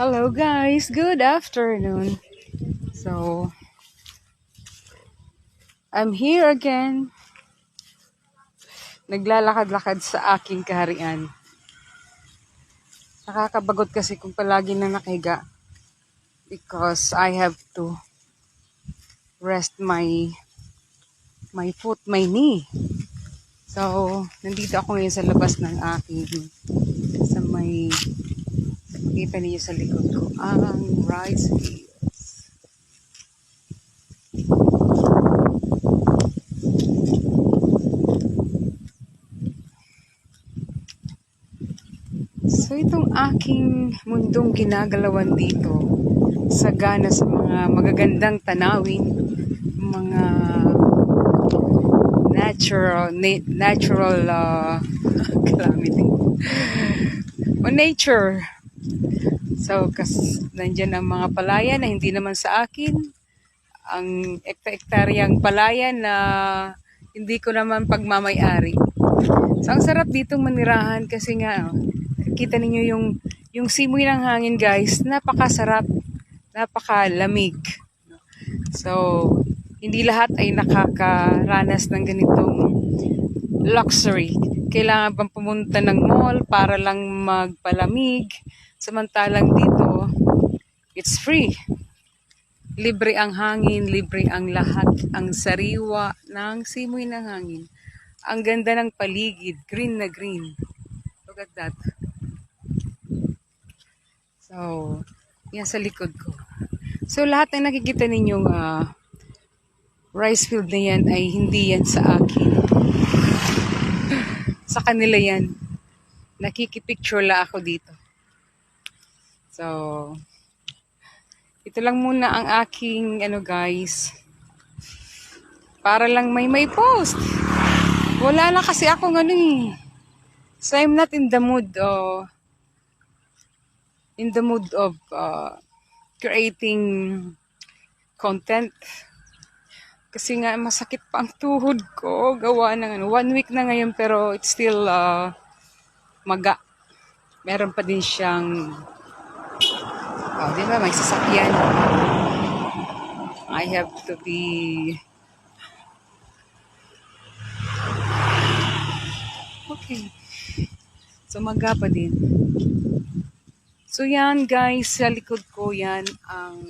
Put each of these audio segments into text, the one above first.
Hello guys, good afternoon. So, I'm here again. Naglalakad-lakad sa aking kaharian. Nakakabagot kasi kung palagi na nakahiga because I have to rest my foot, my knee. So, nandito ako ngayon sa labas ng aking sa may kita niyo sa likod ko ang rice fields. So itong aking mundong ginagalawan dito, sagana sa mga magagandang tanawin, mga natural calamity o nature. So nandyan ang mga palayan na hindi naman sa akin, ang ekta-ektaryang palayan na hindi ko naman pagmamay-ari. So ang sarap ditong manirahan kasi nga kita ninyo yung simoy ng hangin guys, napakasarap, napakalamig. So, hindi lahat ay nakakaranas ng ganitong luxury. Kailangan bang pumunta ng mall para lang magpalamig? Samantalang dito, it's free. Libre ang hangin, libre ang lahat, ang sariwa ng simoy ng hangin. Ang ganda ng paligid, green na green. Look at that. So, yan sa likod ko. So, lahat ng nakikita ninyong rice field na yan ay hindi yan sa akin. Sa kanila yan. Nakikipicture la ako dito. So, ito lang muna ang aking, guys. Para lang may post. Wala na kasi akong So, I'm not in the mood of creating content kasi nga masakit pa ang tuhod ko gawa ng 1 week na ngayon pero it's still maga. Meron pa din siyang di ba may sasakyan. I have to be okay. So maga pa din. So yan guys, sa likod ko yan ang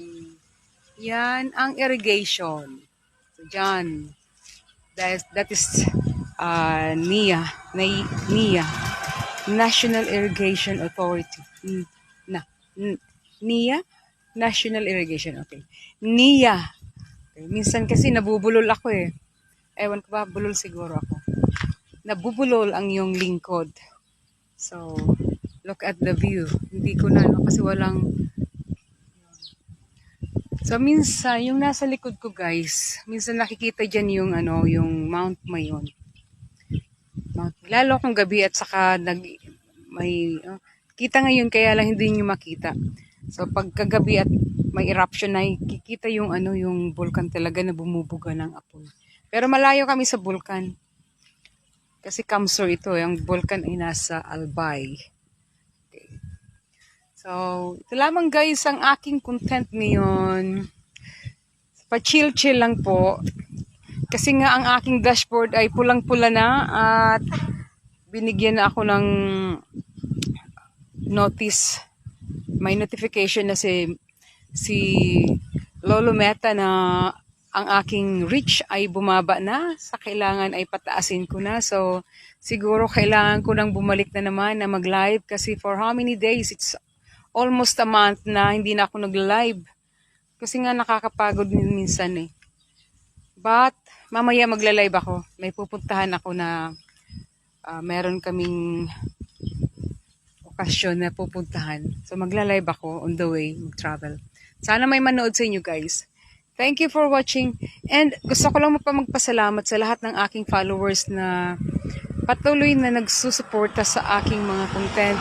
irrigation. So dyan, that is NIA, National Irrigation Authority. NIA? National Irrigation, okay. NIA. Okay. Minsan kasi nabubulol ako eh. Ewan ko ba, bulol siguro ako. Nabubulol ang iyong lingkod. So, look at the view. Hindi ko na, kasi walang... So, minsan, yung nasa likod ko, guys, minsan nakikita dyan yung Mount Mayon. Lalo kung gabi at saka kita ngayon, kaya lang hindi nyo makita. So, pagkagabi at may eruption na, kikita yung vulkan talaga na bumubuga ng apoy. Pero malayo kami sa vulkan. Kasi Kamsur ito, yung vulkan ay nasa Albay. Okay. So, ito lamang guys ang aking content ngayon. Pa-chill-chill lang po. Kasi nga ang aking dashboard ay pulang-pula na at binigyan na ako ng notice. May notification na si Lolo Meta na ang aking reach ay bumaba na. Sa kailangan ay pataasin ko na. So, siguro kailangan ko nang bumalik na naman na mag-live. Kasi for how many days? It's almost a month na hindi na ako nag-live. Kasi nga nakakapagod minsan eh. But, mamaya magla-live ako. May pupuntahan ako na meron kaming okasyon na pupuntahan. So, magla-live ako on the way, mag-travel. Sana may manood sa inyo guys. Thank you for watching. And gusto ko lang magpasalamat sa lahat ng aking followers na patuloy na nagsusuporta sa aking mga content.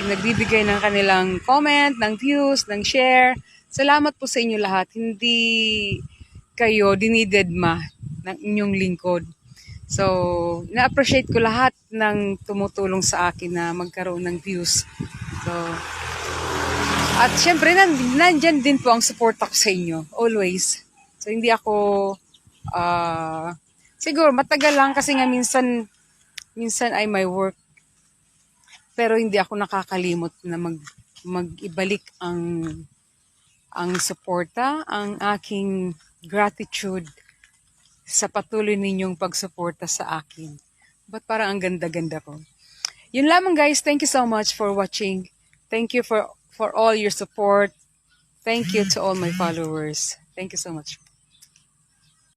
Nagbibigay ng kanilang comment, ng views, ng share. Salamat po sa inyo lahat. Hindi kayo dinidedma ng inyong lingkod. So, na-appreciate ko lahat ng tumutulong sa akin na magkaroon ng views. So, At syempre, nandyan din po ang support ko sa inyo. Always. So, hindi ako, siguro, matagal lang kasi nga minsan ay may work. Pero hindi ako nakakalimot na mag-ibalik ang suporta, ang aking gratitude sa patuloy ninyong pagsuporta sa akin. Ba't parang ang ganda-ganda ko? Yun lamang guys. Thank you so much for watching. Thank you for all your support. Thank you to all my followers. Thank you so much.